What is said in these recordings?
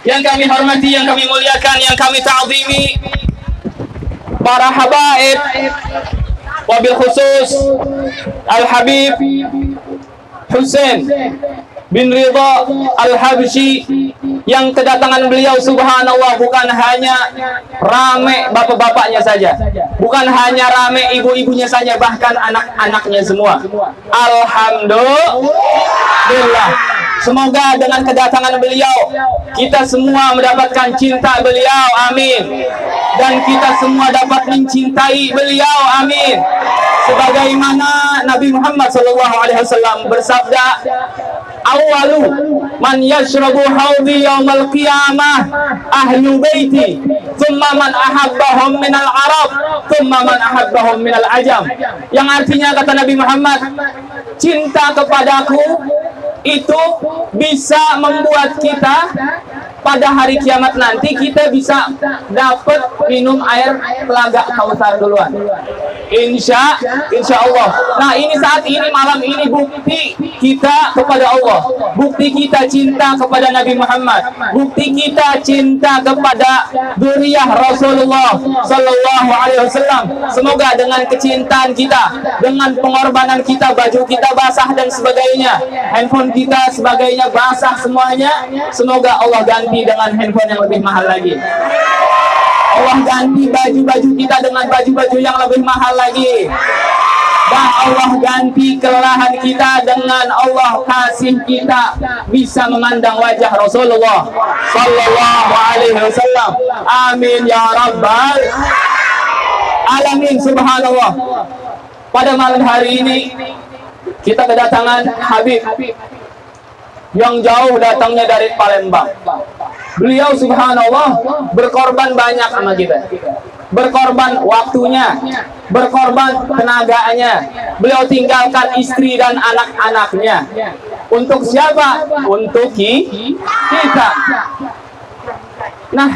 yang kami hormati, yang kami muliakan, yang kami ta'zimi, para habaib, wabil khusus Al-Habib Husain bin Ridha Al-Habsyi, yang kedatangan beliau subhanallah bukan hanya rame bapak-bapaknya saja, bukan hanya rame ibu-ibunya saja, bahkan anak-anaknya semua. Alhamdulillah. Semoga dengan kedatangan beliau kita semua mendapatkan cinta beliau, amin. Dan kita semua dapat mencintai beliau, amin. Sebagaimana Nabi Muhammad SAW bersabda, awalu man yashrabu hawdi yawmal qiyamah ahlu baiti, thumma man ahabbahum minal arab, thumma man ahabbahum minal ajam. Yang artinya kata Nabi Muhammad, cinta kepadaku itu bisa membuat kita pada hari kiamat nanti kita bisa dapat minum air telaga Kautsar duluan. Insya Allah. Nah, ini saat ini malam ini bukti kita kepada Allah, bukti kita cinta kepada Nabi Muhammad, bukti kita cinta kepada dzurriyyah Rasulullah Sallallahu Alaihi Wasallam. Semoga dengan kecintaan kita, dengan pengorbanan kita, baju kita basah dan sebagainya, handphone kita sebagainya basah semuanya, semoga Allah ganti dengan handphone yang lebih mahal lagi. Allah ganti baju-baju kita dengan baju-baju yang lebih mahal lagi. Dan Allah ganti kelelahan kita dengan Allah kasih kita bisa memandang wajah Rasulullah Sallallahu Alaihi Wasallam. Amin ya Rabbal Alamin. Subhanallah. Pada malam hari ini kita kedatangan Habib yang jauh datangnya dari Palembang. Beliau subhanallah berkorban banyak sama kita, berkorban waktunya, berkorban tenaganya. Beliau tinggalkan istri dan anak-anaknya. Untuk siapa? Untuk kita. Nah,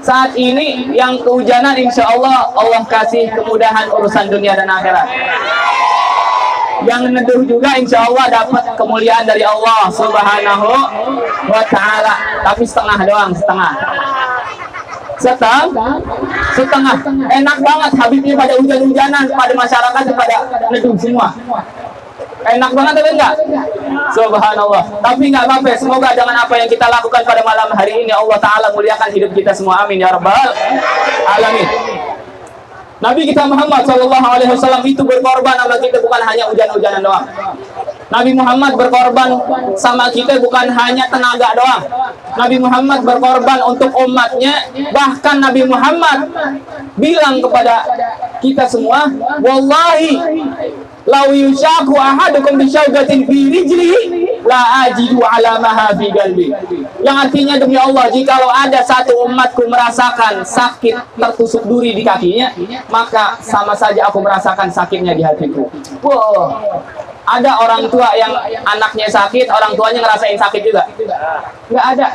saat ini yang kehujanan insya Allah, Allah kasih kemudahan urusan dunia dan akhirat. Yang neduh juga insya Allah dapat kemuliaan dari Allah Subhanahu wa Ta'ala. Tapi setengah doang, setengah. Enak banget Habibnya pada hujan-hujanan, pada masyarakat pada neduh semua. Enak banget tapi enggak? Subhanallah. Tapi enggak apa-apa. Semoga dengan apa yang kita lakukan pada malam hari ini Allah Ta'ala muliakan hidup kita semua. Amin ya Rabbal Alamin. Nabi kita Muhammad SAW itu berkorban sama kita bukan hanya hujan-hujanan doang. Nabi Muhammad berkorban sama kita bukan hanya tenaga doang. Nabi Muhammad berkorban untuk umatnya. Bahkan Nabi Muhammad bilang kepada kita semua, wallahi lau yushaku ahadukum bisyaukatin fi rijlihi la ajidu alamaha fi qalbi. Yang artinya demi Allah, jikalau ada satu umatku merasakan sakit tertusuk duri di kakinya, maka sama saja aku merasakan sakitnya di hatiku. Wow. Ada orang tua yang anaknya sakit, orang tuanya ngerasain sakit juga? Nggak ada.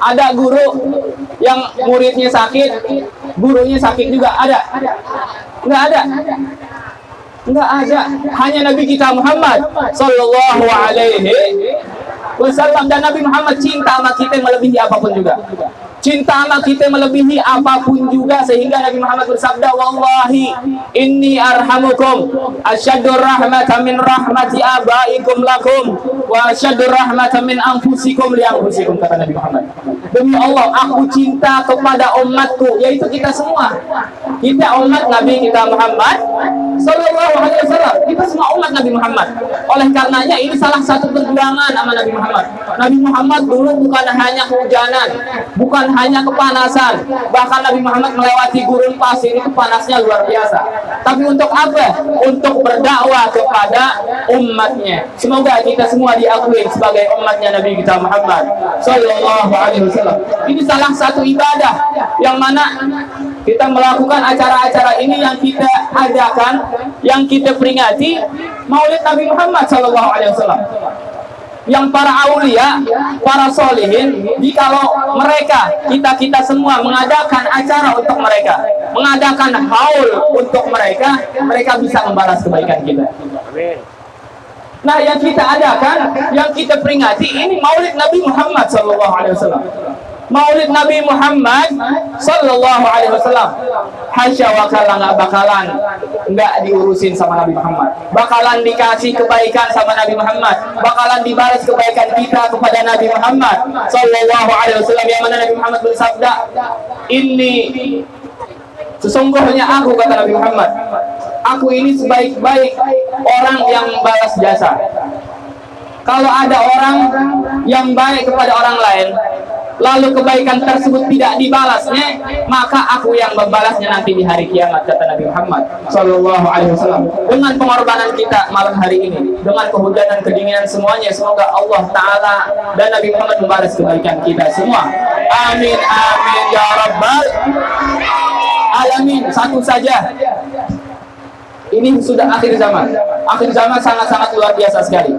Ada guru yang muridnya sakit, gurunya sakit juga? Ada? Nggak ada. Enggak ada. Hanya Nabi kita Muhammad Sallallahu Alaihi Wasallam. Dan Nabi Muhammad cinta sama kita melebihi apapun juga. Cinta sama kita melebihi apapun juga, sehingga Nabi Muhammad bersabda, wallahi inni arhamukum asyaddur rahmatan min rahmati abaikum lakum wa asyaddur rahmatan min anfusikum li anfusikum, kata Nabi Muhammad. Demi Allah, aku cinta kepada umatku, yaitu kita semua. Kita umat Nabi kita Muhammad Sallallahu Alaihi Wasallam. Kita semua umat Nabi Muhammad. Oleh karenanya ini salah satu perjuangan sama Nabi Muhammad. Nabi Muhammad dulu bukan hanya kehujanan, bukan hanya kepanasan, bahkan Nabi Muhammad melewati gurun pasir itu panasnya luar biasa. Tapi untuk apa? Untuk berdakwah kepada umatnya. Semoga kita semua diakui sebagai umatnya Nabi kita Muhammad Sallallahu Alaihi Wasallam. Ini salah satu ibadah yang mana kita melakukan acara-acara ini yang kita adakan, yang kita peringati Maulid Nabi Muhammad Sallallahu Alaihi Wasallam. Yang para aulia, para solihin, jikalau mereka, kita semua mengadakan acara untuk mereka, mengadakan haul untuk mereka, mereka bisa membalas kebaikan kita. Nah, yang kita adakan, yang kita peringati ini Maulid Nabi Muhammad SAW. Maulid Nabi Muhammad Sallallahu Alaihi Wasallam. Hasya wa kalla, nggak diurusin sama Nabi Muhammad. Bakalan dikasih kebaikan sama Nabi Muhammad. Bakalan dibalas kebaikan kita kepada Nabi Muhammad Sallallahu Alaihi Wasallam. Yang mana Nabi Muhammad bersabda, ini sesungguhnya aku, kata Nabi Muhammad, aku ini sebaik-baik orang yang balas jasa. Kalau ada orang yang baik kepada orang lain, lalu kebaikan tersebut tidak dibalasnya, maka aku yang membalasnya nanti di hari kiamat, kata Nabi Muhammad Sallallahu Alaihi Wasallam. Dengan pengorbanan kita malam hari ini, dengan kehujanan kedinginan semuanya, semoga Allah Ta'ala dan Nabi Muhammad membalas kebaikan kita semua. Amin, amin, ya Rabbal Alamin. Satu saja, ini sudah akhir zaman. Akhir zaman sangat-sangat luar biasa sekali.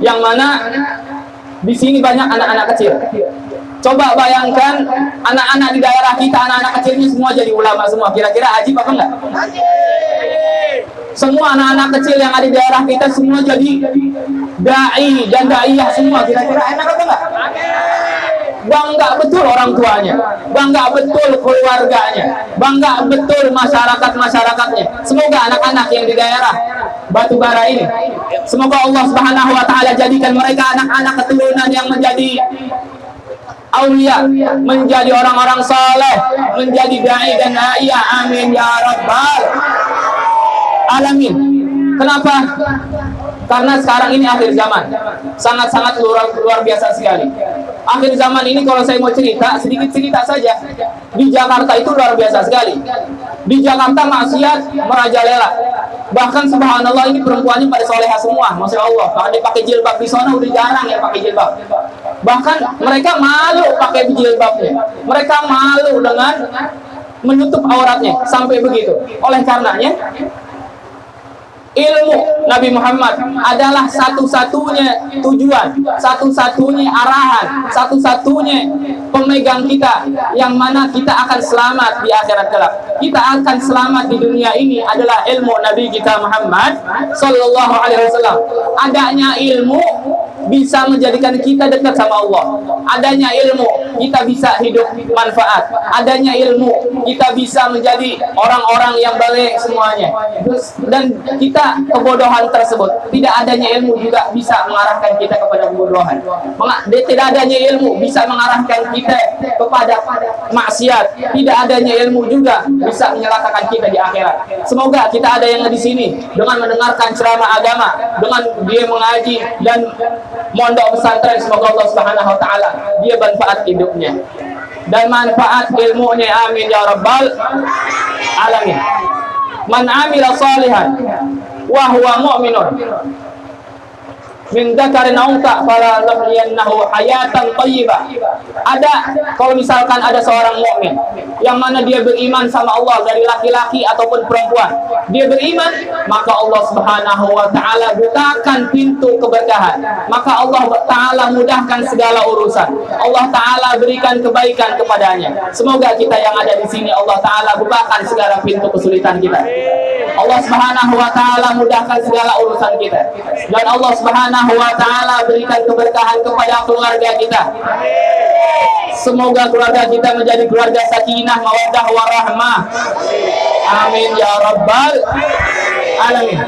Yang mana di sini banyak anak-anak kecil. Coba bayangkan anak-anak di daerah kita, anak-anak kecilnya semua jadi ulama semua. Kira-kira ajib apa enggak? Semua anak-anak kecil yang ada di daerah kita semua jadi dai dan daiyah semua. Kira-kira enak apa enggak? Bangga betul orang tuanya, bangga betul keluarganya, bangga betul masyarakat-masyarakatnya. Semoga anak-anak yang di daerah Batubara ini, semoga Allah Subhanahu wa Ta'ala jadikan mereka anak-anak keturunan yang menjadi aulia, menjadi orang-orang saleh, menjadi dai dan daiyah. Amin ya Rabbal Alamin. Kenapa? Karena sekarang ini akhir zaman, sangat-sangat luar biasa sekali. Akhir zaman ini kalau saya mau cerita, sedikit cerita saja. Di Jakarta itu luar biasa sekali. Di Jakarta maksiat merajalela. Bahkan subhanallah, ini perempuannya pada soleha semua, masya Allah. Kalau dia pakai jilbab di sana udah jarang yang pakai jilbab. Bahkan mereka malu pakai jilbabnya. Mereka malu dengan menutup auratnya sampai begitu. Oleh karenanya, ilmu Nabi Muhammad adalah satu-satunya tujuan, satu-satunya arahan, satu-satunya pemegang kita, yang mana kita akan selamat di akhirat kelak. Kita akan selamat di dunia ini adalah ilmu Nabi kita Muhammad Sallallahu Alaihi Wasallam. Adanya ilmu bisa menjadikan kita dekat sama Allah. Adanya ilmu kita bisa hidup manfaat. Adanya ilmu kita bisa menjadi orang-orang yang baik semuanya. Dan kita kebodohan tersebut, tidak adanya ilmu juga bisa mengarahkan kita kepada kebodohan. Tidak adanya ilmu bisa mengarahkan kita kepada maksiat. Tidak adanya ilmu juga bisa menyelakakan kita di akhirat. Semoga kita ada yang di sini dengan mendengarkan ceramah agama, dengan dia mengaji dan mondok pesantren, semoga Allah Subhanahu wa Ta'ala dia manfaat hidupnya dan manfaat ilmunya. Amin ya Rabbal Alamin. Man amila salihan wa huwa mu'minun min dzakarin aw unsa falanuhyiyannahu hayatan thayyibah. Ada, kalau misalkan ada seorang mukmin yang mana dia beriman sama Allah, dari laki-laki ataupun perempuan, dia beriman, maka Allah Subhanahu wa Ta'ala bukakan pintu keberkahan, maka Allah Ta'ala mudahkan segala urusan, Allah Ta'ala berikan kebaikan kepadanya. Semoga kita yang ada di sini Allah Ta'ala bukakan segala pintu kesulitan kita, Allah Subhanahu wa Ta'ala mudahkan segala urusan kita, dan Allah Subhanahu wa Ta'ala berikan keberkahan kepada keluarga kita. Semoga keluarga kita menjadi keluarga sakinah, mawaddah, warahmah. Amin ya Rabbal Alamin.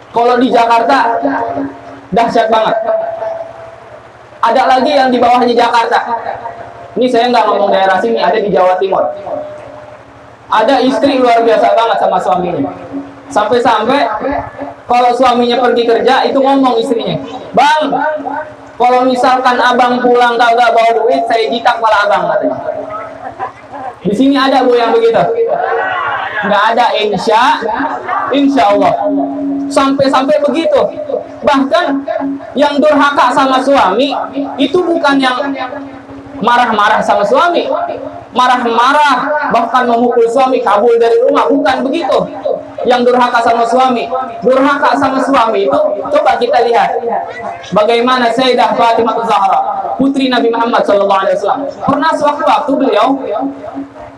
Kalau di Jakarta dahsyat banget. Ada lagi yang di bawahnya Jakarta. Ini saya nggak ngomong daerah sini, ada di Jawa Timur. Ada istri luar biasa banget sama suaminya. Sampai-sampai kalau suaminya pergi kerja, itu ngomong istrinya, "Bang, kalau misalkan abang pulang kagak bawa duit, saya jitak kepala abang," katanya. Di sini ada bu yang begitu? Nggak ada, insya Allah. Sampai begitu. Bahkan yang durhaka sama suami itu bukan yang marah-marah sama suami, marah-marah bahkan memukul suami, kabur dari rumah, bukan begitu. Yang durhaka sama suami, durhaka sama suami itu, coba kita lihat bagaimana Sayyidah Fatimah Zahra, putri Nabi Muhammad SAW. Pernah sewaktu-waktu beliau,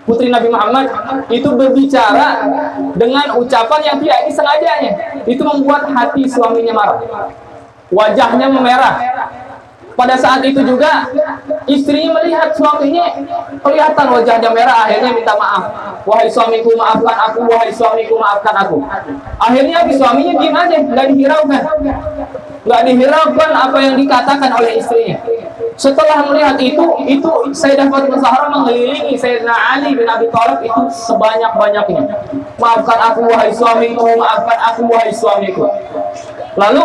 putri Nabi Muhammad itu berbicara dengan ucapan yang tidak disengajanya, itu membuat hati suaminya marah, wajahnya memerah. Pada saat itu juga istrinya melihat suaminya kelihatan wajahnya merah, akhirnya minta maaf. Wahai suamiku, maafkan aku, wahai suamiku, maafkan aku. Akhirnya suaminya diam aja, nggak dihiraukan. Nggak dihiraukan apa yang dikatakan oleh istrinya. Setelah melihat itu Sayyidah Fatimah Zahra mengelilingi Sayyidina Ali bin Abi Thalib itu sebanyak-banyaknya. Maafkan aku wahai suamiku, maafkan aku wahai suamiku. Lalu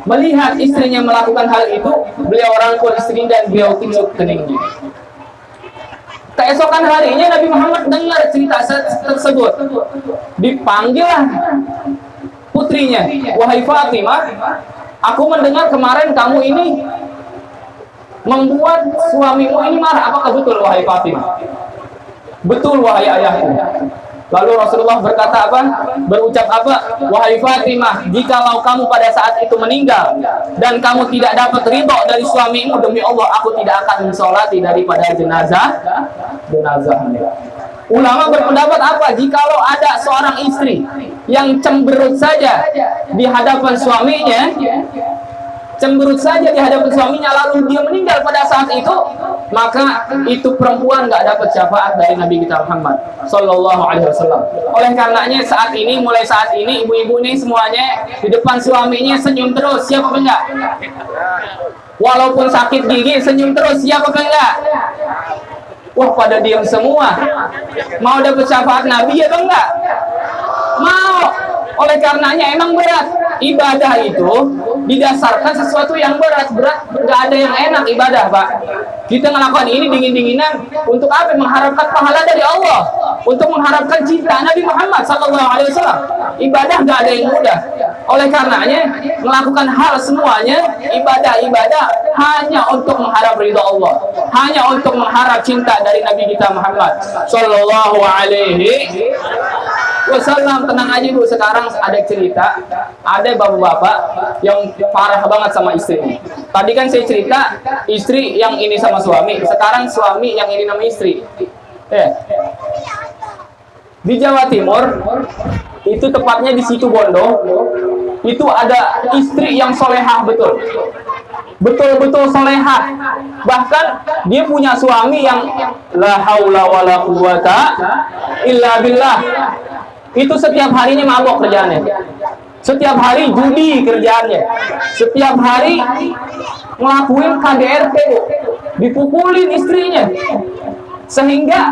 melihat istrinya melakukan hal itu, beliau rangkul istrinya dan beliau tunjuk keningnya. Keesokan harinya Nabi Muhammad dengar cerita tersebut. Dipanggillah putrinya, wahai Fatimah, aku mendengar kemarin kamu ini membuat suamimu ini marah. Apakah betul wahai Fatimah? Betul wahai ayahku. Lalu Rasulullah berkata apa? Berucap apa? Wahai Fatimah, jikalau kamu pada saat itu meninggal dan kamu tidak dapat ridho dari suamimu, demi Allah aku tidak akan mensolati daripada jenazah. Ulama berpendapat apa? Jikalau ada seorang istri yang cemberut saja di hadapan suaminya, lalu dia meninggal pada saat itu, maka itu perempuan nggak dapat syafaat dari Nabi kita Muhammad Sallallahu Alaihi Wasallam. Oleh karenanya mulai saat ini ibu-ibu ini semuanya di depan suaminya senyum terus, siapa enggak? Walaupun sakit gigi senyum terus, siapa enggak? Wah, pada diam semua. Mau dapat syafaat Nabi ya enggak? Mau. Oleh karenanya emang berat. Ibadah itu didasarkan sesuatu yang berat. Nggak ada yang enak ibadah, Pak. Kita ngelakukan ini dingin-dinginan untuk apa? Mengharapkan pahala dari Allah, untuk mengharapkan cinta Nabi Muhammad SAW. Ibadah nggak ada yang mudah. Oleh karenanya melakukan hal semuanya ibadah hanya untuk mengharap ridha Allah, hanya untuk mengharap cinta dari Nabi kita Muhammad Sallallahu Alaihi Wasallam. Tenang aja Bu, sekarang ada cerita, ada bapak-bapak yang parah banget sama istrinya. Tadi kan saya cerita istri yang ini sama suami, sekarang suami yang ini sama istri. Di Jawa Timur, itu tepatnya di Situbondo, itu ada istri yang solehah betul-betul solehah. Bahkan dia punya suami yang la haula wala quwata illa billah. Itu setiap harinya mabok kerjaannya, setiap hari judi kerjaannya, setiap hari ngelakuin KDRT, dipukulin istrinya. Sehingga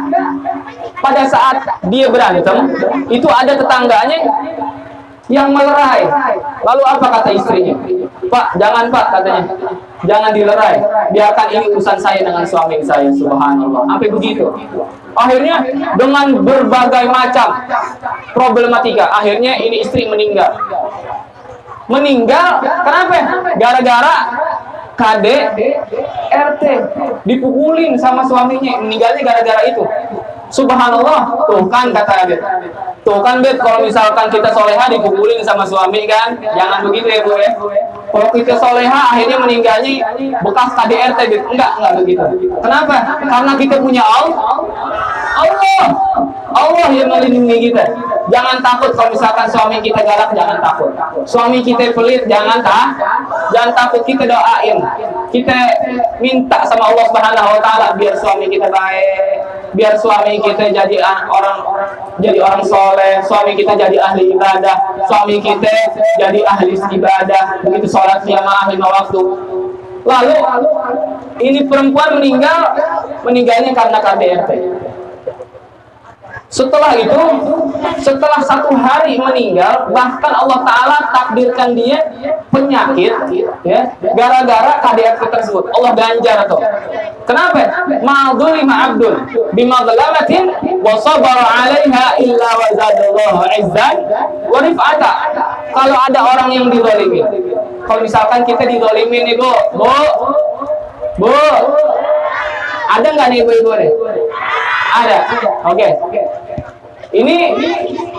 pada saat dia berantem, itu ada tetangganya yang melerai. Lalu apa kata istrinya? Pak, jangan Pak, katanya, jangan dilerai, biarkan ini urusan saya dengan suami saya. Subhanallah, sampai begitu. Akhirnya dengan berbagai macam problematika, akhirnya ini istri meninggal. Kenapa? Gara-gara KDRT, dipukulin sama suaminya, meninggalnya gara-gara itu. Subhanallah, tuh kan kata Abed. Tuh kan Bet, kalau misalkan kita soleha dipukulin sama suami kan, jangan begitu ya Bu ya. Kalau kita soleha akhirnya meninggalnya bekas KDRT Bet. Enggak begitu. Kenapa? Karena kita punya Allah yang melindungi kita. Jangan takut kalau misalkan suami kita galak, jangan takut. Suami kita pelit, jangan takut. Kita doain, kita minta sama Allah Subhanahu Wa Taala biar suami kita baik, biar suami kita jadi orang soleh, suami kita jadi ahli ibadah, suami kita jadi ahli ibadah, begitu sholat jamaah 5 waktu. Lalu ini perempuan meninggalnya karena KDRT. Setelah itu, setelah 1 hari meninggal, bahkan Allah Ta'ala takdirkan dia penyakit ya, gara-gara KDRT tersebut. Allah ganjar tuh. Kenapa? Ma'dzulima abdul bimaghlamatin wa sabara 'alaiha illa wa zadallahu 'izzan wa rif'ata. Kalau ada orang yang dizalimi, kalau misalkan kita dizalimi nih Bu, ada nggak nih ibu-ibu nih? Ada. Oke. Ini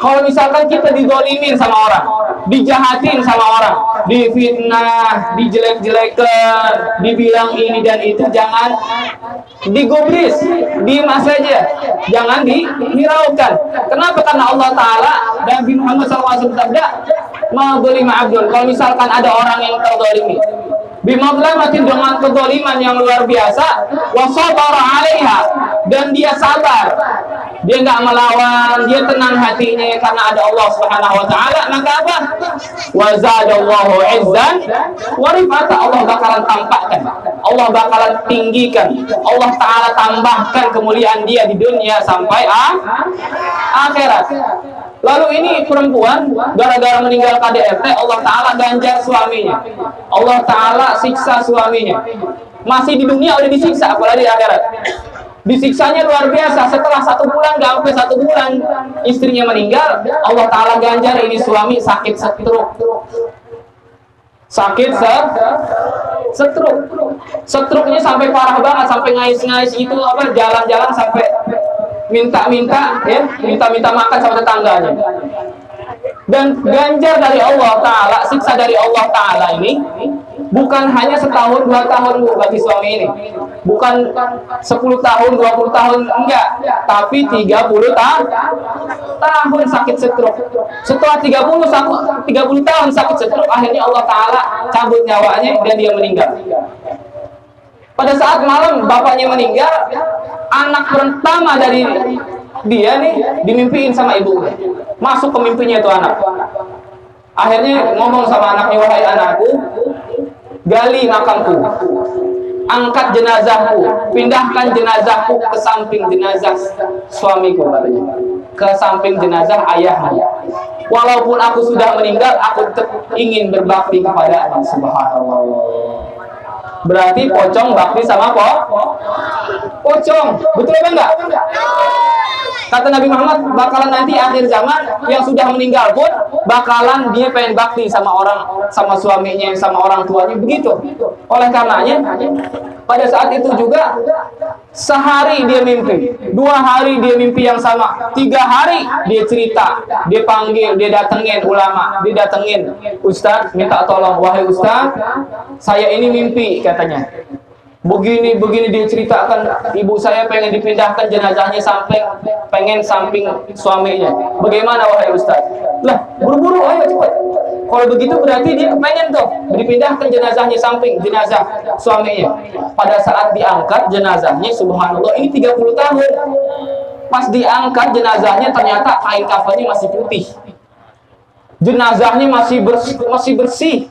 kalau misalkan kita dizalimin sama orang, dijahatin sama orang, difitnah, dijelek-jelekan, dibilang ini dan itu, jangan digubris, diam saja, jangan dihiraukan. Kenapa? Karena Allah Ta'ala dan Nabi Muhammad SAW bersabda, ma'dzulima abdun. Kalau misalkan ada orang yang terzalimi, Bimadlamatin, dengan kezaliman yang luar biasa, wa sabara 'alaiha, dan dia sabar. Dia nggak melawan, dia tenang hatinya karena ada Allah Subhanahu wa taala. Maka apa? Wa zadallahu 'izzan wa rifata, Allah bakalan tampakkan, Allah bakalan tinggikan, Allah taala tambahkan kemuliaan dia di dunia sampai akhirat. Lalu ini perempuan gara-gara meninggal KDRT, Allah taala ganjar suaminya, Allah taala siksa suaminya. Masih di dunia udah disiksa, apalagi di akhirat. Disiksanya luar biasa. Setelah 1 bulan, gak sampai 1 bulan istrinya meninggal, Allah taala ganjar ini suami sakit stroke. Sakit stroke. Stroke-nya sampai parah banget, sampai ngais-ngais itu apa, jalan-jalan sampai minta-minta makan sama tetangganya. Dan ganjar dari Allah taala, siksa dari Allah taala ini bukan hanya setahun 2 tahun Bu bagi suami ini. Bukan 10 tahun, 20 tahun, enggak, tapi 30 tahun sakit stroke. Setelah 30 tahun sakit stroke, akhirnya Allah taala cabut nyawanya dan dia meninggal. Pada saat malam bapaknya meninggal, anak pertama dari dia nih dimimpiin sama ibunya. Masuk ke mimpinya itu anak. Akhirnya ngomong sama anaknya, wahai anakku, gali makamku, angkat jenazahku, pindahkan jenazahku ke samping jenazah suamiku, katanya, ke samping jenazah ayahmu. Walaupun aku sudah meninggal, aku tetap ingin berbakti kepada Allah. Subhanallah. Berarti pocong bakti sama pocong. Betul apa enggak? Kata Nabi Muhammad, bakalan nanti akhir zaman yang sudah meninggal pun bakalan dia pengen bakti sama orang, sama suaminya, sama orang tuanya, begitu. Oleh karenanya pada saat itu juga sehari dia mimpi, 2 hari dia mimpi yang sama, 3 hari dia cerita, dia panggil, dia datengin ulama, dia datengin Ustaz, minta tolong, wahai Ustaz, saya ini mimpi, katanya. Begini dia ceritakan, ibu saya pengen dipindahkan jenazahnya pengen samping suaminya. Bagaimana wahai Ustaz? Lah, buru-buru, ayo cepat. Kalau begitu berarti dia kepengen tuh dipindahkan jenazahnya samping jenazah suaminya. Pada saat diangkat jenazahnya, subhanallah, ini 30 tahun. Pas diangkat jenazahnya ternyata kain kafannya masih putih. Jenazahnya masih bersih.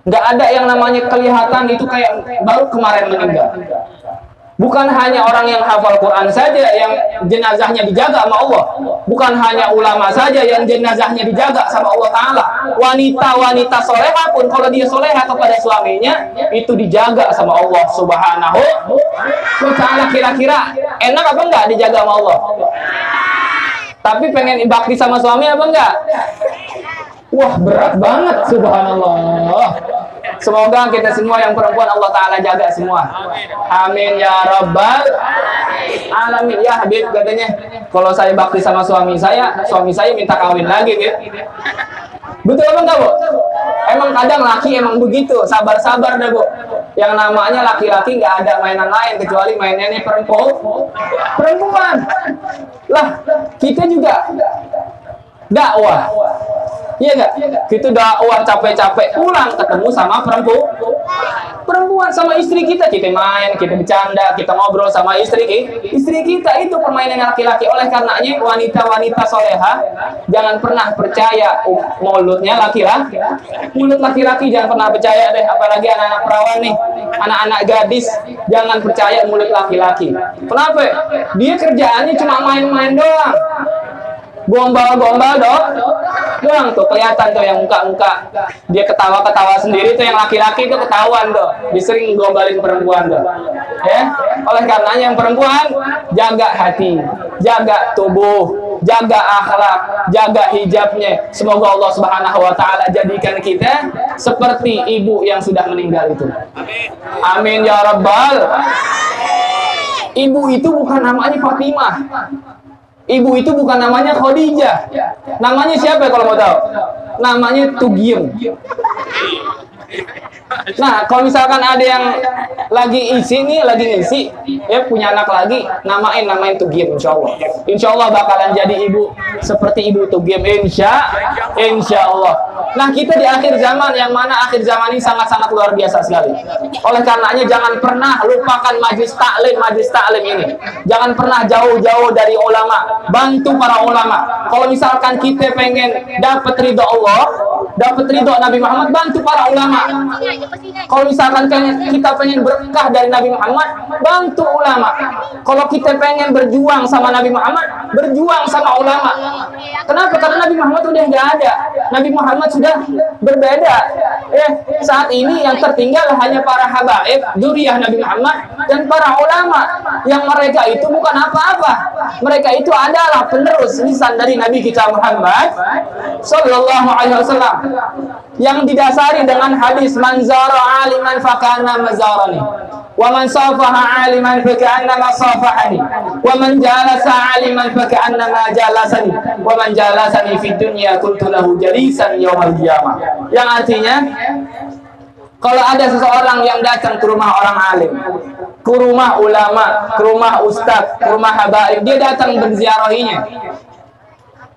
Nggak ada yang namanya kelihatan itu kayak baru kemarin meninggal. Bukan hanya orang yang hafal Quran saja yang jenazahnya dijaga sama Allah. Bukan hanya ulama saja yang jenazahnya dijaga sama Allah Ta'ala. Wanita-wanita soleha pun kalau dia soleha kepada suaminya, itu dijaga sama Allah Subhanahu wa Ta'ala. Kira-kira enak apa enggak dijaga sama Allah? Tapi pengen bakti sama suami apa enggak? Wah, berat banget, subhanallah. Semoga kita semua yang perempuan Allah Ta'ala jaga semua. Amin ya rabbal alamin. Ya Habib katanya, kalau saya bakti sama suami saya minta kawin lagi, Bib. Betul apa enggak, Bu? Emang kadang laki emang begitu, sabar-sabar dah, Bu. Yang namanya laki-laki nggak ada mainan lain kecuali mainannya perempuan. Lah, kita juga dakwah. Iya nggak? Kita dakwah capek-capek, pulang ketemu sama perempuan, sama istri kita main, kita bercanda, kita ngobrol sama istri kita. Itu permainan laki-laki. Oleh karenanya wanita-wanita soleha jangan pernah percaya mulutnya laki-laki. Mulut laki-laki jangan pernah percaya deh, apalagi anak-anak perawan nih, anak-anak gadis, jangan percaya mulut laki-laki. Kenapa? Dia kerjaannya cuma main-main doang. Gombal-gombal doang tuh, kelihatan tuh yang muka-muka dia ketawa-ketawa sendiri tuh, yang laki-laki tuh ketahuan tuh, dia sering gombalin perempuan tuh, ya. Oleh karenanya yang perempuan jaga hati, jaga tubuh, jaga akhlak, jaga hijabnya. Semoga Allah Subhanahu wa Ta'ala jadikan kita seperti ibu yang sudah meninggal itu. Amin ya rabbal. Ibu itu bukan namanya Fatimah. Ibu itu bukan namanya Khadijah. Namanya siapa kalau mau tahu? Namanya Tugiem. Nah, kalau misalkan ada yang lagi ngisi, ya punya anak lagi, namain Tugiem, insya Allah bakalan jadi ibu seperti ibu Tugiem, insya Allah. Nah, kita di akhir zaman, yang mana akhir zaman ini sangat-sangat luar biasa sekali. Oleh karenanya jangan pernah lupakan majlis taklim ini. Jangan pernah jauh-jauh dari ulama. Bantu para ulama. Kalau misalkan kita pengen dapat ridho Allah, dapat ridho Nabi Muhammad, bantu para ulama. Kalau misalkan kita pengen berkah dari Nabi Muhammad, bantu ulama. Kalau kita pengen berjuang sama Nabi Muhammad, berjuang sama ulama. Kenapa? Karena Nabi Muhammad udah nggak ada. Nabi Muhammad sudah berbeda. Saat ini yang tertinggal hanya para habaib, dzurriyyah Nabi Muhammad, dan para ulama, yang mereka itu bukan apa-apa. Mereka itu adalah penerus lisan dari Nabi kita Muhammad Sallallahu Alaihi Wasallam, yang didasari dengan hadis man zara aliman fakana mazarani, wa man safaha aliman fakana masafahani, wa man jalasa aliman fakana ma jalasani, wa man jalasani fid dunya kuntu lahu jalisan yaumil qiyamah. Yang artinya, kalau ada seseorang yang datang ke rumah orang alim, ke rumah ulama, ke rumah ustadz, ke rumah habaib, dia datang menziarahinya,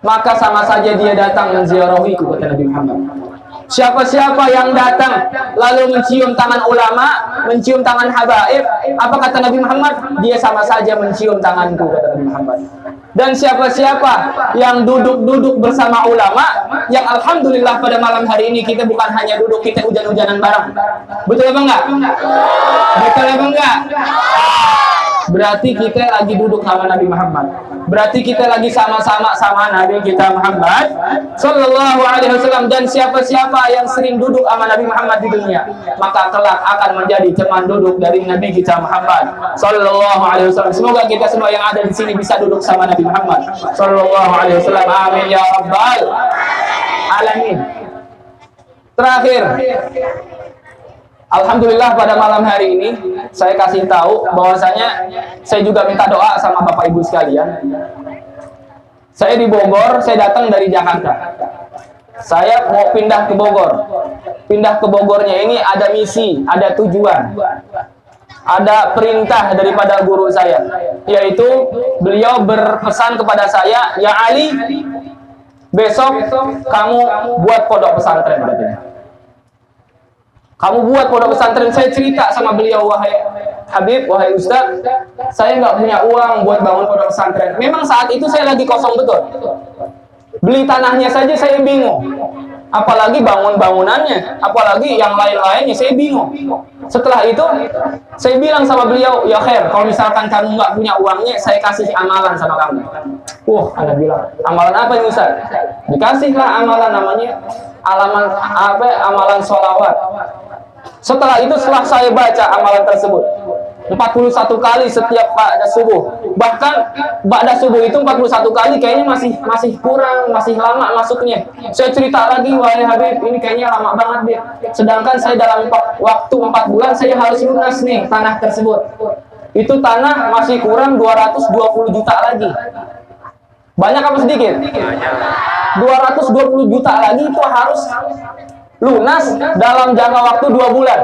maka sama saja dia datang menziarahiku, kata Nabi Muhammad. Siapa-siapa yang datang lalu mencium tangan ulama, mencium tangan habaib, apa kata Nabi Muhammad? Dia sama saja mencium tanganku, kata Nabi Muhammad. Dan siapa-siapa yang duduk-duduk bersama ulama, yang alhamdulillah pada malam hari ini kita bukan hanya duduk, kita hujan-hujanan bareng. Betul apa enggak? Betul apa enggak? Berarti kita lagi duduk sama Nabi Muhammad. Berarti kita lagi sama-sama sama Nabi kita Muhammad Sallallahu Alaihi Wasallam. Dan siapa-siapa yang sering duduk sama Nabi Muhammad di dunia, maka kelak akan menjadi teman duduk dari Nabi kita Muhammad Sallallahu Alaihi Wasallam. Semoga kita semua yang ada di sini bisa duduk sama Nabi Muhammad Sallallahu Alaihi Wasallam. Amin ya rabbal alamin. Terakhir, alhamdulillah pada malam hari ini saya kasih tahu bahwasanya saya juga minta doa sama Bapak Ibu sekalian. Saya di Bogor, saya datang dari Jakarta. Saya mau pindah ke Bogor. Pindah ke Bogornya ini ada misi, ada tujuan. Ada perintah daripada guru saya, yaitu beliau berpesan kepada saya, "Ya Ali, besok kamu buat pondok pesantren," katanya. Kamu buat pondok pesantren. Saya cerita sama beliau, "Wahai Habib, wahai Ustaz, saya nggak punya uang buat bangun pondok pesantren." Memang saat itu saya lagi kosong betul. Beli tanahnya saja saya bingung, apalagi bangun-bangunannya, apalagi yang lain-lainnya, saya bingung. Setelah itu saya bilang sama beliau, "Ya khair, kalau misalkan kamu nggak punya uangnya, saya kasih amalan sama kamu." Anda bilang, "Amalan apa ini Ustaz?" Dikasihlah amalan, namanya amalan sholawat. Setelah itu, setelah saya baca amalan tersebut 41 kali setiap ba'da subuh. Bahkan ba'da subuh itu 41 kali kayaknya masih kurang, masih lama masuknya. Saya cerita lagi, "Wahai Habib, ini kayaknya lama banget deh. Sedangkan saya dalam waktu 4 bulan saya harus lunas nih tanah tersebut." Itu tanah masih kurang 220 juta lagi. Banyak apa sedikit? 220 juta lagi itu harus lunas dalam jangka waktu 2 bulan.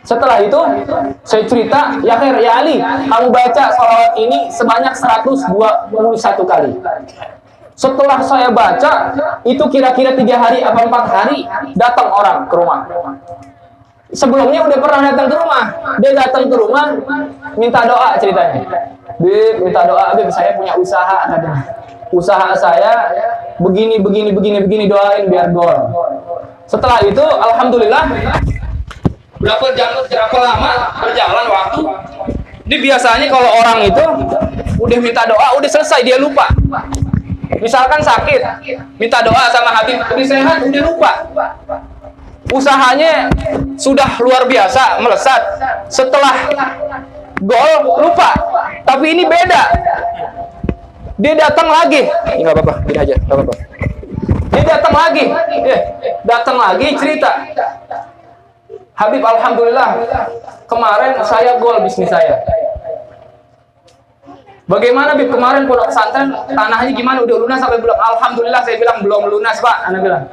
Setelah itu saya cerita, "Ya khair, ya Ali, kamu baca sholawat ini sebanyak 121 kali." Setelah saya baca, itu kira-kira 3 hari atau 4 hari, datang orang ke rumah. Sebelumnya udah pernah datang ke rumah. Dia datang ke rumah, minta doa ceritanya. "Bib, minta doa, Bib, saya punya usaha," katanya. "Usaha saya begini, doain biar gol." Setelah itu, alhamdulillah, berapa lama berjalan waktu. Ini biasanya kalau orang itu udah minta doa, udah selesai, dia lupa. Misalkan sakit, minta doa sama Habib, udah sehat, udah lupa. Usahanya sudah luar biasa, melesat. Setelah gol, lupa. Tapi ini beda. Dia datang lagi. Nggak apa-apa, gini aja, nggak apa-apa. Dia datang lagi, cerita, "Habib, alhamdulillah, kemarin saya gol bisnis saya." "Bagaimana Bib, kemarin pondok pesantren tanahnya gimana, udah lunas sampai belum?" "Alhamdulillah," saya bilang, "belum lunas Pak." Anda bilang,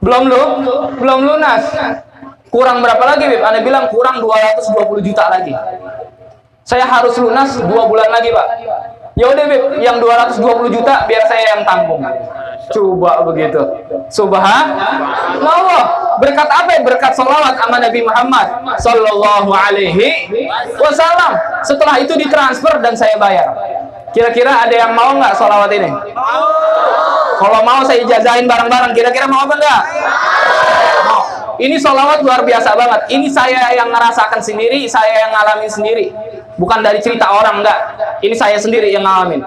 Belum lunas. Kurang berapa lagi, Bib? Anda bilang kurang 220 juta lagi. Saya harus lunas 2 bulan lagi, Pak. Ya udah, Bib, yang 220 juta biar saya yang tanggung. Coba begitu. Subhanallah. Berkat apa? Berkat salawat sama Nabi Muhammad sallallahu alaihi wasallam. Setelah itu ditransfer dan saya bayar. Kira-kira ada yang mau nggak salawat ini? Kalau mau saya ijazahin bareng-bareng. Kira-kira mau apa enggak? Mau. Ini salawat luar biasa banget. Ini saya yang ngerasakan sendiri, saya yang ngalamin sendiri. Bukan dari cerita orang, enggak. Ini saya sendiri yang ngalamin.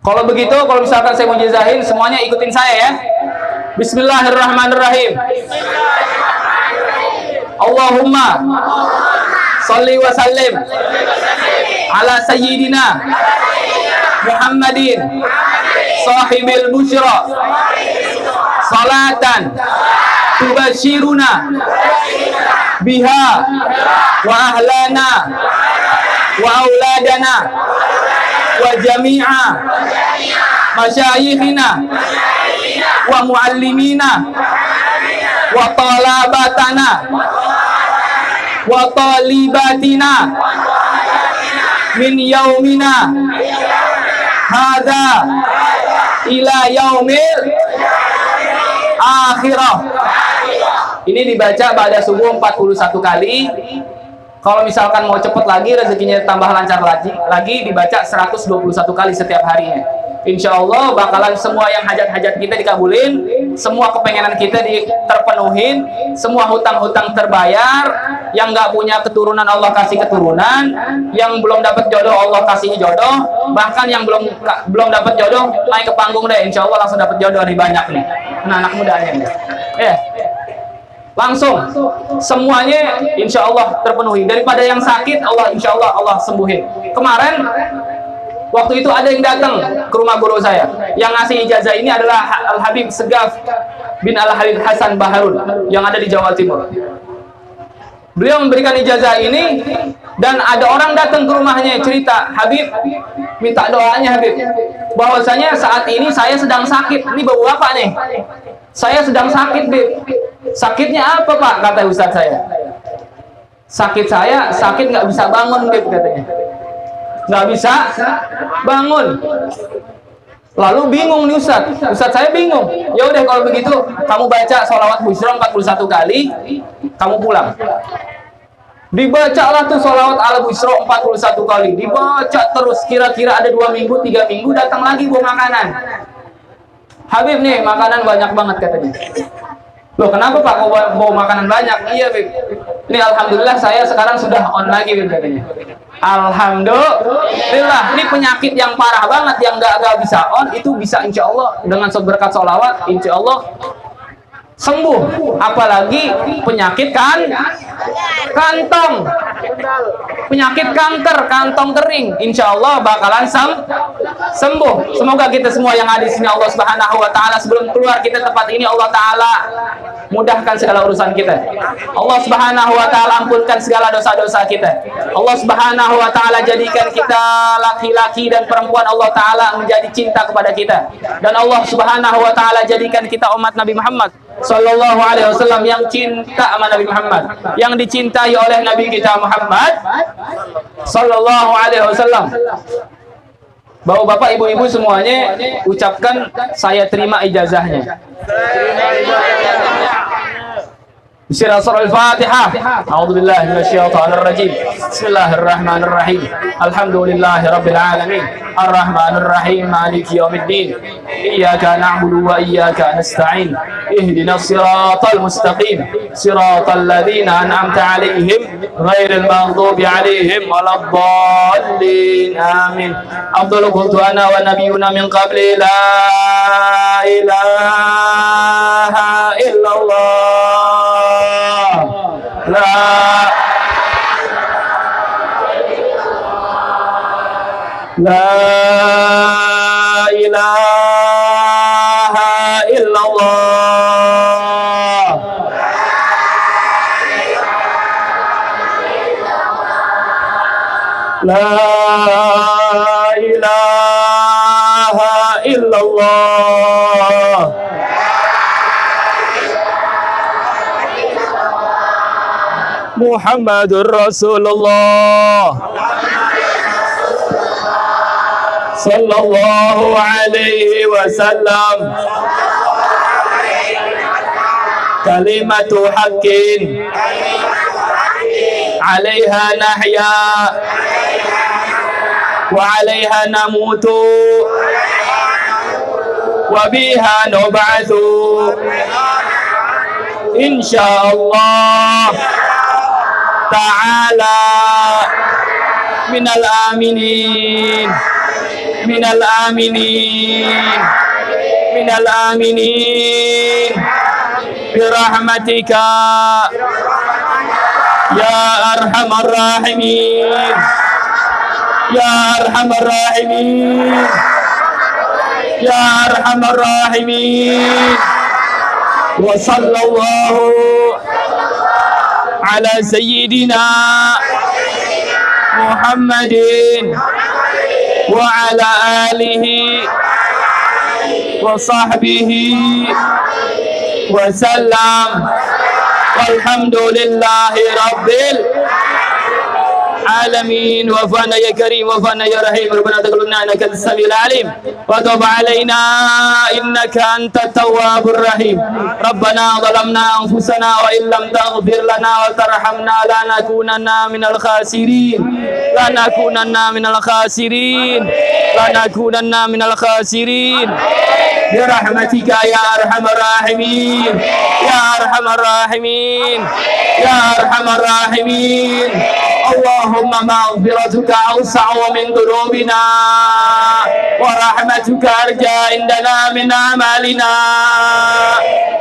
Kalau begitu, kalau misalkan saya mau jazahin, semuanya ikutin saya ya. Bismillahirrahmanirrahim. Allahumma sholli wa sallim ala sayyidina Muhammadin sahibil busyra salatan tubashiruna biha wa ahlana wa auladana wa jami'a masyayikhina wa muallimina wa talabatana wa talibatina min yaumina hadza ila yaumil akhirah. Ini dibaca pada subuh 41 kali. Kalau misalkan mau cepet lagi, rezekinya tambah lancar lagi dibaca 121 kali setiap harinya. Insya Allah bakalan semua yang hajat-hajat kita dikabulin, semua kepengenan kita terpenuhin, semua hutang-hutang terbayar, yang nggak punya keturunan Allah kasih keturunan, yang belum dapat jodoh Allah kasih jodoh, bahkan yang belum dapat jodoh naik ke panggung deh, insya Allah langsung dapat jodoh nih, banyak nih, anak mudanya nih. Langsung semuanya insya Allah terpenuhi. Daripada yang sakit, Allah insya Allah sembuhin. Kemarin waktu itu ada yang datang ke rumah guru saya. Yang ngasih ijazah ini adalah Al-Habib Segaf bin Al-Habib Hasan Baharun yang ada di Jawa Timur. Beliau memberikan ijazah ini dan ada orang datang ke rumahnya cerita, Habib minta doanya Habib, bahwasanya saat ini saya sedang sakit. Ini bawa apa nih? Saya sedang sakit, Bib. Sakitnya apa, Pak? Kata Ustadz saya. Sakit saya, sakit nggak bisa bangun, Bib, katanya. Nggak bisa bangun. Lalu bingung nih Ustadz. Ustadz saya bingung. Ya udah kalau begitu, kamu baca sholawat Busyra 41 kali, kamu pulang. Dibacalah tuh sholawat ala Busyra 41 kali. Dibaca terus, kira-kira ada 2 minggu, 3 minggu, datang lagi bawa makanan. Habib nih, makanan banyak banget katanya. Loh kenapa Pak kok bawa makanan banyak? Iya Bib, ini alhamdulillah saya sekarang sudah on lagi Bib katanya. Alhamdulillah, ini penyakit yang parah banget yang gak bisa on, itu bisa insya Allah dengan berkat sholawat insya Allah sembuh. Apalagi penyakit kantong, penyakit kanker, kantong kering, insya Allah bakalan sembuh. Semoga kita semua yang ada di sini Allah Subhanahu Wa Taala sebelum keluar kita tempat ini Allah Taala mudahkan segala urusan kita. Allah Subhanahu Wa Taala ampunkan segala dosa-dosa kita. Allah Subhanahu Wa Taala jadikan kita laki-laki dan perempuan Allah Taala menjadi cinta kepada kita. Dan Allah Subhanahu Wa Taala jadikan kita umat Nabi Muhammad Sallallahu Alaihi Wasallam yang cinta sama Nabi Muhammad, yang dicintai oleh Nabi kita Muhammad Sallallahu Alaihi Wasallam. Bapak-bapak, ibu-ibu semuanya ucapkan saya terima ijazahnya. Bismillahirrahmanirrahim. A'udzubillahi minasyaitonirrajim. Bismillahirrahmanirrahim. Alhamdulillahirabbil alamin. Arrahmanirrahim. Maliki yaumiddin. Iyyaka na'budu wa iyyaka nasta'in. Ihdinas siratal mustaqim. Siratal ladzina an'amta 'alaihim ghairil maghdubi 'alaihim waladdallin. Amin. Afdhalu qultu ana wa nabiyyuna min qabli la ilaha illallah. La ilaha illallah. La ilaha illallah. Muhammadur Rasulullah sallallahu alaihi wasallam. Kalimatu haqqin 'alaiha nahya wa 'alaiha namutu wa biha nub'atsu insyaallah ta'ala minal aminin minal aminin minal aminin birahmatika ya arhamar rahimin ya arhamar rahimin ya arhamar rahimin. Wa sallallahu ala sayyidina Muhammadin wa ala alihi wa sahbihi wa sallam. Walhamdulillahi rabbil alamin. Wafana ya karim, wafana ya rahim. Rabbana taqabbal innaka as-sami'ul alim wa tub alaina innaka antat tawwabur rahim. Rabbana zalamna anfusana wa illam taghfir lana wa tarhamna lanakunanna minal khasirin lanakunanna minal khasirin lanakunanna minal khasirin birahmatika ya arhamar rahimin ya arhamar rahimin ya arhamar rahimin. Allahumma maghfiratuka awsa'u min dhunubina wa rahmatuka arja indana min amalina.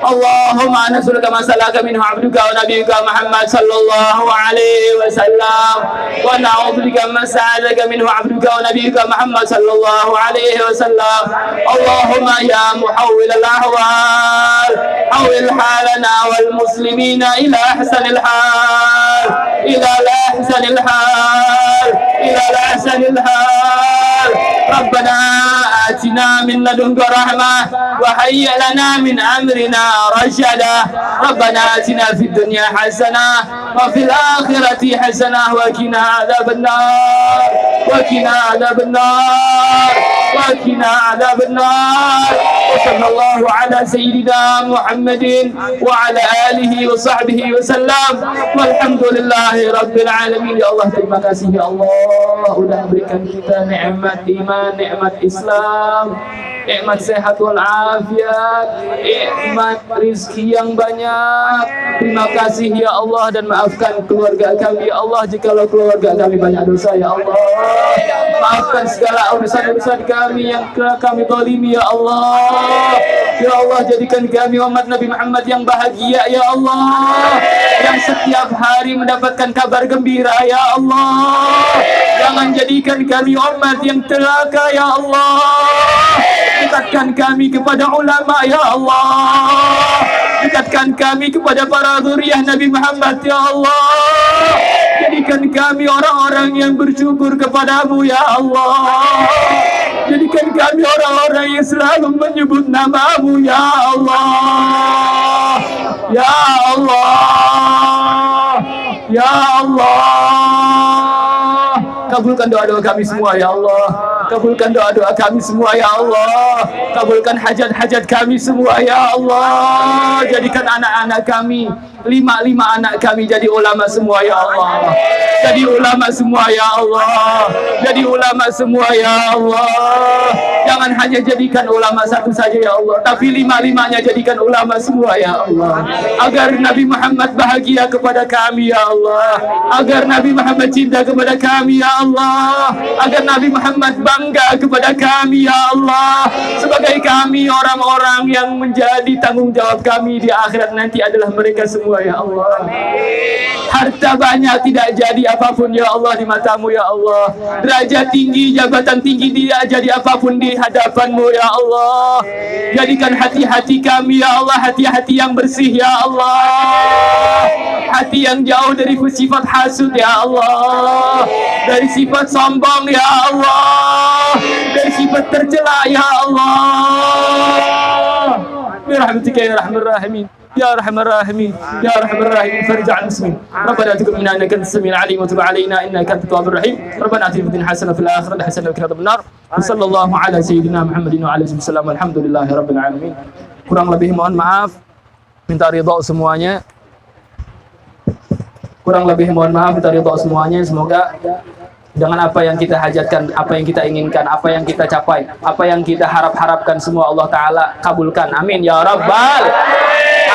Allahumma nas'aluka ma salaka minhu 'abduka wa nabiyyuka Muhammad sallallahu alaihi wasallam wa na'udzu bika ma sa'alaka minhu 'abduka wa nabiyyuka Muhammad sallallahu alaihi wasallam. Allahumma ya muhawwil al-ahwal hawwil halana wal muslimina ila ahsanil hal ila ahsanil hal ila ahsanil hal. Rabbana atina min ladunka rahmah wa hayyi lana min amrina rashada. Rabbana atina fid dunya hasanah wa fil akhirati hasanah wa qina adzabannar wa qina adzabannar wa qina adzabannar. Wa sallallahu ala sayyidina Muhammadin wa ala alihi wa sahbihi wa sallam. Walhamdulillahi rabbil alamin. Ya Allah, terima kasih ya Allah udah berikan kita nikmat iman, nikmat Islam, nikmat sehat wal afiat, nikmat rizki yang banyak. Terima kasih ya Allah, dan maafkan keluarga kami ya Allah jikalau keluarga kami banyak dosa ya Allah. Maafkan segala urusan-urusan kami yang telah kami zalimi ya Allah. Ya Allah, jadikan kami umat Nabi Muhammad yang bahagia ya Allah, yang setiap hari mendapatkan kabar gembira ya Allah. Jangan jadikan kami umat yang celaka ya Allah. Dekatkan kami kepada ulama ya Allah. Dekatkan kami kepada para zuriyah Nabi Muhammad ya Allah. Jadikan kami orang-orang yang bersyukur kepadamu ya Allah. Jadikan kami orang-orang yang selalu menyebut namamu ya Allah. Ya Allah, ya Allah. Kabulkan doa-doa kami semua ya Allah. Kabulkan doa-doa kami semua ya Allah. Kabulkan hajat-hajat kami semua ya Allah. Jadikan anak-anak kami, lima anak kami jadi ulama semua ya Allah. Jadi ulama semua ya Allah. Jadi ulama semua ya Allah. Jangan hanya jadikan ulama satu saja ya Allah, tapi lima-limanya jadikan ulama semua ya Allah. Agar Nabi Muhammad bahagia kepada kami ya Allah. Agar Nabi Muhammad cinta kepada kami ya Allah. Agar Nabi Muhammad bangga kepada kami ya Allah. Sebagai kami orang-orang yang menjadi tanggung jawab kami di akhirat nanti adalah mereka semua ya Allah. Harta banyak tidak jadi apapun ya Allah di matamu ya Allah. Derajat tinggi, jabatan tinggi tidak jadi apapun di hadapanmu ya Allah. Jadikan hati-hati kami ya Allah hati-hati yang bersih ya Allah. Hati yang jauh dari sifat hasud ya Allah. Dari sifat sombong ya Allah. Dari sifat tercela ya Allah. برحمتك يا أرحم الراحمين يا أرحم الراحمين يا أرحم الراحمين فرج عن المسلمين ربنا تقبل منا إنك أنت السميع العليم وتب علينا إنك أنت التواب الرحيم ربنا آتنا في الدنيا حسنة وفي الآخرة حسنة وقنا عذاب النار وصلى الله على سيدنا محمد وعلى آله وسلم والحمد لله رب العالمين. Kurang lebih mohon maaf, minta ridho semuanya. Kurang lebih mohon maaf, minta ridho semuanya. Semoga dengan apa yang kita hajatkan, apa yang kita inginkan, apa yang kita capai, apa yang kita harapkan semua Allah Ta'ala kabulkan. Amin ya Rabbal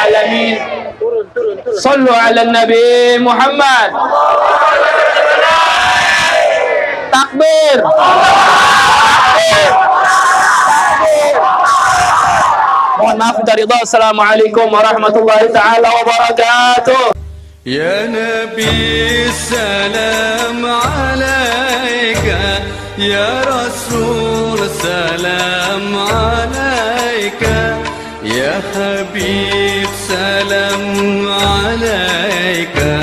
Alamin. Sallu ala Nabi Muhammad. Takbir. Mohon maaf minta ridha. Assalamualaikum warahmatullahi ta'ala wabarakatuh. يا نبي السلام عليك يا رسول السلام عليك يا حبيب